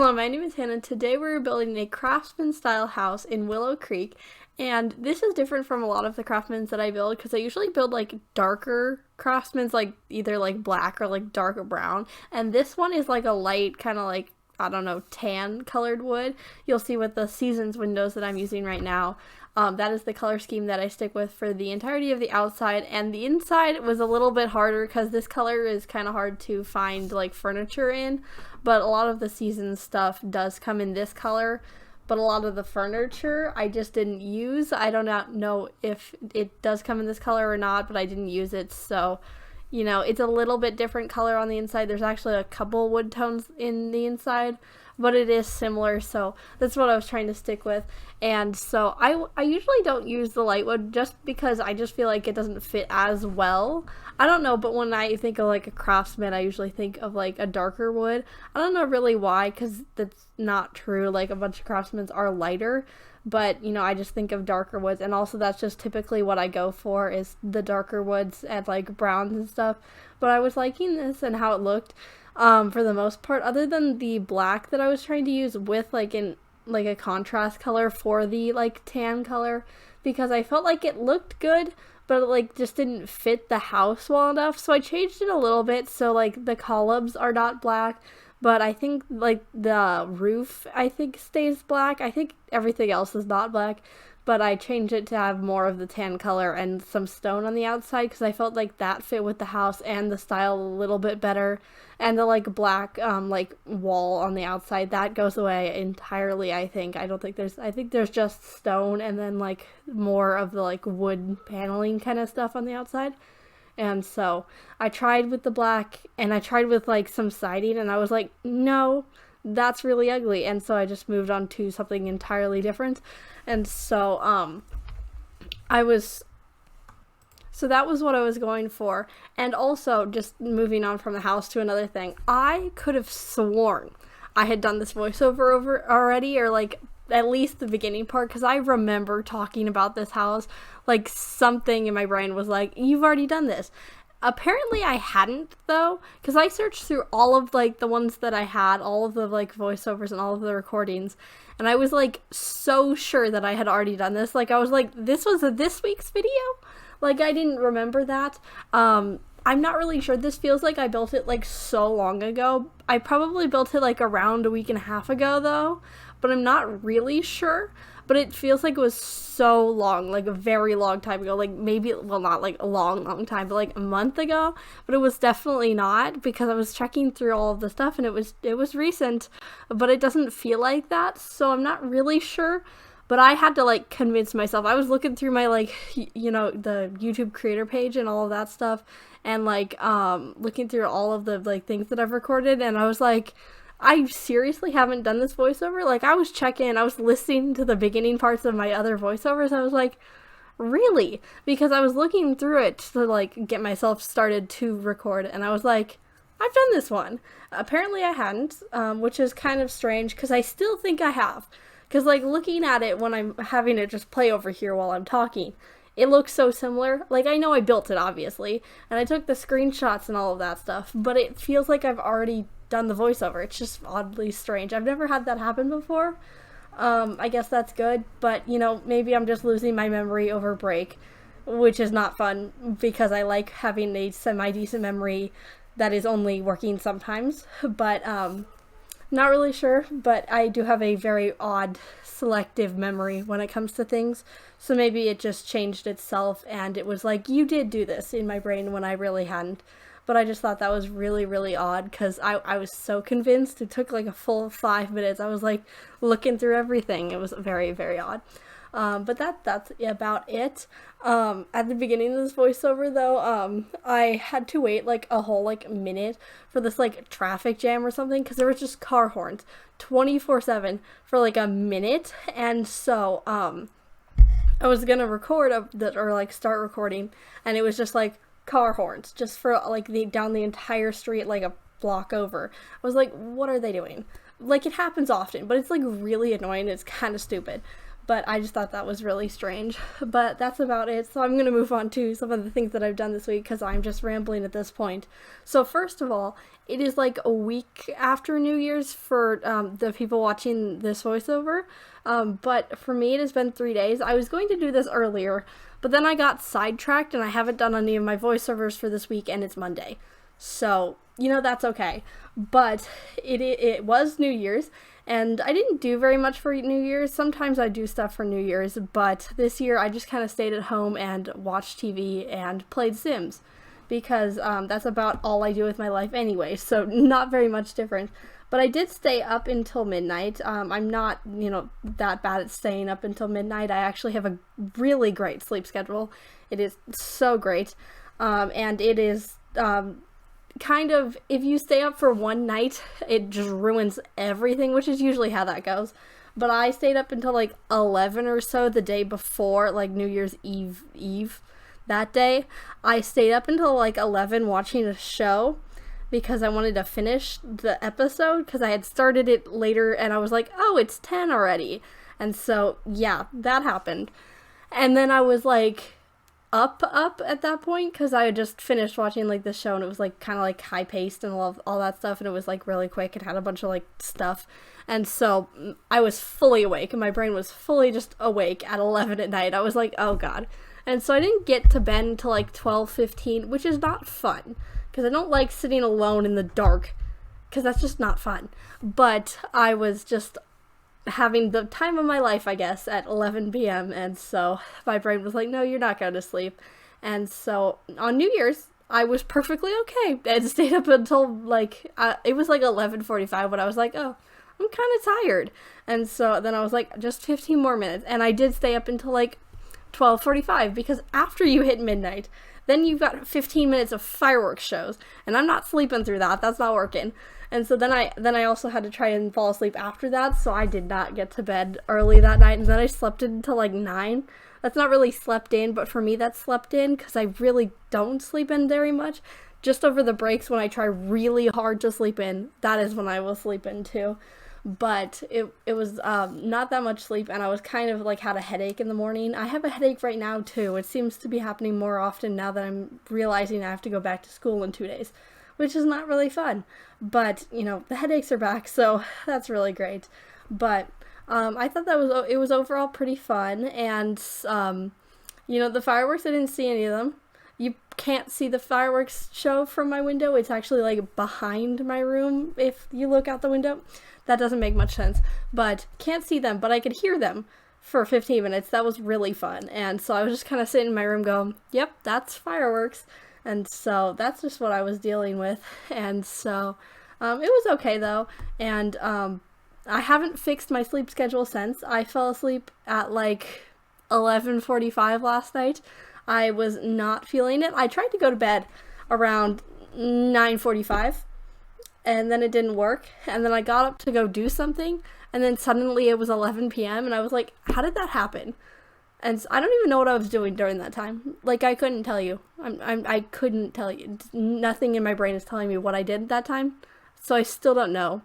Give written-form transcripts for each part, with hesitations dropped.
Hello, my name is Hannah. Today we're building a Craftsman style house in Willow Creek, and this is different from a lot of the Craftsmans that I build because I usually build like darker Craftsmans, like either like black or like darker brown, and this one is like a light kind of like, I don't know, tan colored wood. You'll see with the Seasons windows that I'm using right now. That is the color scheme that I stick with for the entirety of the outside, and the inside was a little bit harder because this color is kind of hard to find like furniture in, but a lot of the Seasons stuff does come in this color, but a lot of the furniture I just didn't use. I don't know if it does come in this color or not, but I didn't use it, so you know, it's a little bit different color on the inside. There's actually a couple wood tones in the inside, but it is similar, so that's what I was trying to stick with. And so I usually don't use the light wood just because I just feel like it doesn't fit as well. I don't know, but when I think of like a Craftsman, I usually think of like a darker wood. I don't know really why, because that's not true. Like a bunch of Craftsmans are lighter, but you know, I just think of darker woods, and also that's just typically what I go for, is the darker woods and like browns and stuff. But I was liking this and how it looked, for the most part, other than the black that I was trying to use with like a contrast color for the like tan color, because I felt like it looked good, but it like just didn't fit the house well enough. So I changed it a little bit, so like the columns are not black, but I think like the roof I think stays black. I think everything else is not black, but I changed it to have more of the tan color and some stone on the outside because I felt like that fit with the house and the style a little bit better. And the like black like wall on the outside, that goes away entirely, I think. I think there's just stone and then like more of the like wood paneling kind of stuff on the outside. And so I tried with the black and I tried with like some siding, and I was like, no, that's really ugly. And so I just moved on to something entirely different. And so so that was what I was going for. And also, just moving on from the house to another thing, I could have sworn I had done this voiceover over already, or like at least the beginning part, because I remember talking about this house. Like something in my brain was like, you've already done this. Apparently I hadn't, though, because I searched through all of like the ones that I had, all of the like voiceovers and all of the recordings, and I was like so sure that I had already done this. Like I was like, this was this week's video? Like I didn't remember that. I'm not really sure. This feels like I built it like so long ago. I probably built it like around a week and a half ago though, but I'm not really sure. But it feels like it was so long, like a very long time ago, like maybe, well, not like a long time, but like a month ago. But it was definitely not, because I was checking through all of the stuff and it was recent, but it doesn't feel like that, so I'm not really sure. But I had to like convince myself. I was looking through my like, you know, the YouTube creator page and all of that stuff, and like looking through all of the like things that I've recorded, and I was like, I seriously haven't done this voiceover. Like I was listening to the beginning parts of my other voiceovers. I was like, really? Because I was looking through it to like get myself started to record, and I was like, I've done this one. Apparently I hadn't, which is kind of strange because I still think I have. Because like looking at it when I'm having it just play over here while I'm talking, it looks so similar. Like I know I built it obviously, and I took the screenshots and all of that stuff, but it feels like I've already done the voiceover. It's just oddly strange. I've never had that happen before. I guess that's good, but you know, maybe I'm just losing my memory over break, which is not fun because I like having a semi-decent memory that is only working sometimes. But not really sure, but I do have a very odd selective memory when it comes to things, so maybe it just changed itself and it was like, you did do this, in my brain when I really hadn't. But I just thought that was really, really odd because I was so convinced. It took like a full 5 minutes. I was like looking through everything. It was very, very odd. But that's about it. At the beginning of this voiceover though, I had to wait like a whole like minute for this like traffic jam or something, because there was just car horns 24/7 for like a minute. And so I was gonna record or like start recording, and it was just like car horns just for like down the entire street, like a block over. I was like, what are they doing? Like, it happens often, but it's like really annoying. It's kind of stupid. but I just thought that was really strange. But that's about it. So I'm going to move on to some of the things that I've done this week because I'm just rambling at this point. So first of all, it is like a week after New Year's for the people watching this voiceover. But for me, it has been 3 days. I was going to do this earlier, but then I got sidetracked and I haven't done any of my voiceovers for this week, and it's Monday. So, that's okay. But it was New Year's, and I didn't do very much for New Year's. Sometimes I do stuff for New Year's, but this year I just kind of stayed at home and watched TV and played Sims, because that's about all I do with my life anyway, so not very much different. But I did stay up until midnight. I'm not, that bad at staying up until midnight. I actually have a really great sleep schedule. It is so great. And it is kind of, if you stay up for one night, it just ruins everything, which is usually how that goes. But I stayed up until like 11 or so the day before, like New Year's Eve. That day, I stayed up until like 11 watching a show because I wanted to finish the episode because I had started it later and I was like, oh, it's 10 already. And so, yeah, that happened. And then I was like up at that point because I had just finished watching like this show and it was like kind of like high paced and all that stuff, and it was like really quick. It had a bunch of like stuff. And so I was fully awake and my brain was fully just awake at 11 at night. I was like, oh God. And so I didn't get to bed until like 12:15, which is not fun because I don't like sitting alone in the dark because that's just not fun. But I was just having the time of my life, I guess, at 11 p.m. And so my brain was like, no, you're not going to sleep. And so on New Year's, I was perfectly okay and stayed up until like, it was like 11:45 when I was like, oh, I'm kind of tired. And so then I was like, just 15 more minutes. And I did stay up until like 12:45 because after you hit midnight, then you've got 15 minutes of fireworks shows, and I'm not sleeping through that. That's not working. And so then I also had to try and fall asleep after that, so I did not get to bed early that night, and then I slept until like 9. That's not really slept in, but for me that's slept in because I really don't sleep in very much. Just over the breaks when I try really hard to sleep in, that is when I will sleep in too. But it was not that much sleep, and I was kind of like had a headache in the morning. I have a headache right now too. It seems to be happening more often now that I'm realizing I have to go back to school in 2 days, which is not really fun. But the headaches are back, so that's really great. But I thought it was overall pretty fun, and the fireworks, I didn't see any of them. You can't see the fireworks show from my window. It's actually like behind my room if you look out the window. That doesn't make much sense, but can't see them, but I could hear them for 15 minutes. That was really fun. And so I was just kind of sitting in my room going, yep, that's fireworks. And so that's just what I was dealing with. And so it was okay though. And I haven't fixed my sleep schedule since. I fell asleep at like 11:45 last night. I was not feeling it. I tried to go to bed around 9:45. And then it didn't work, and then I got up to go do something, and then suddenly it was 11 p.m., and I was like, how did that happen? And so I don't even know what I was doing during that time. Like, I couldn't tell you. I couldn't tell you. Nothing in my brain is telling me what I did at that time, so I still don't know.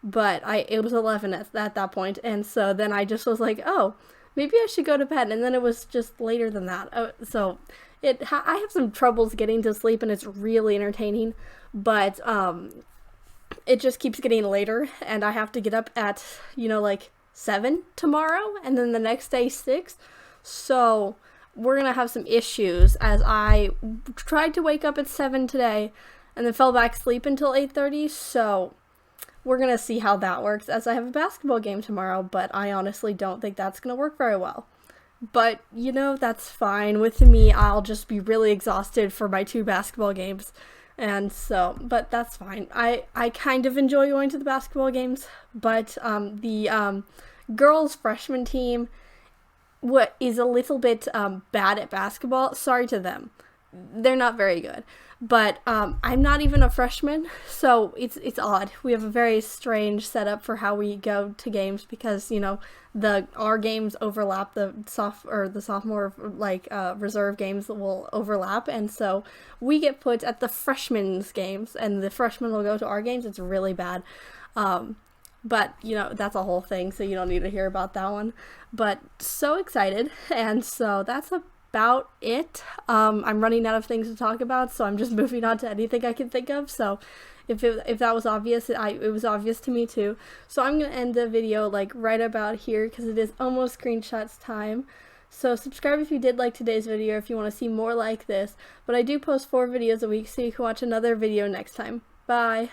But it was 11 at that point, and so then I just was like, oh, maybe I should go to bed, and then it was just later than that. So I have some troubles getting to sleep, and it's really entertaining, but it just keeps getting later, and I have to get up at, like 7 tomorrow, and then the next day 6. So we're going to have some issues as I tried to wake up at 7 today and then fell back asleep until 8:30. So we're going to see how that works as I have a basketball game tomorrow, but I honestly don't think that's going to work very well. But, that's fine. With me, I'll just be really exhausted for my 2 basketball games. And so, but that's fine. I kind of enjoy going to the basketball games, but the girls' freshman team is a little bit bad at basketball. Sorry to them. They're not very good. But I'm not even a freshman, so it's odd. We have a very strange setup for how we go to games because our games overlap, the sophomore reserve games will overlap, and so we get put at the freshmen's games, and the freshmen will go to our games. It's really bad. But, you know, that's a whole thing, so you don't need to hear about that one. But so excited, and so that's about it. I'm running out of things to talk about, so I'm just moving on to anything I can think of. So if that was obvious, it was obvious to me too. So I'm going to end the video like right about here because it is almost screenshots time. So subscribe if you did like today's video if you want to see more like this. But I do post 4 videos a week, so you can watch another video next time. Bye!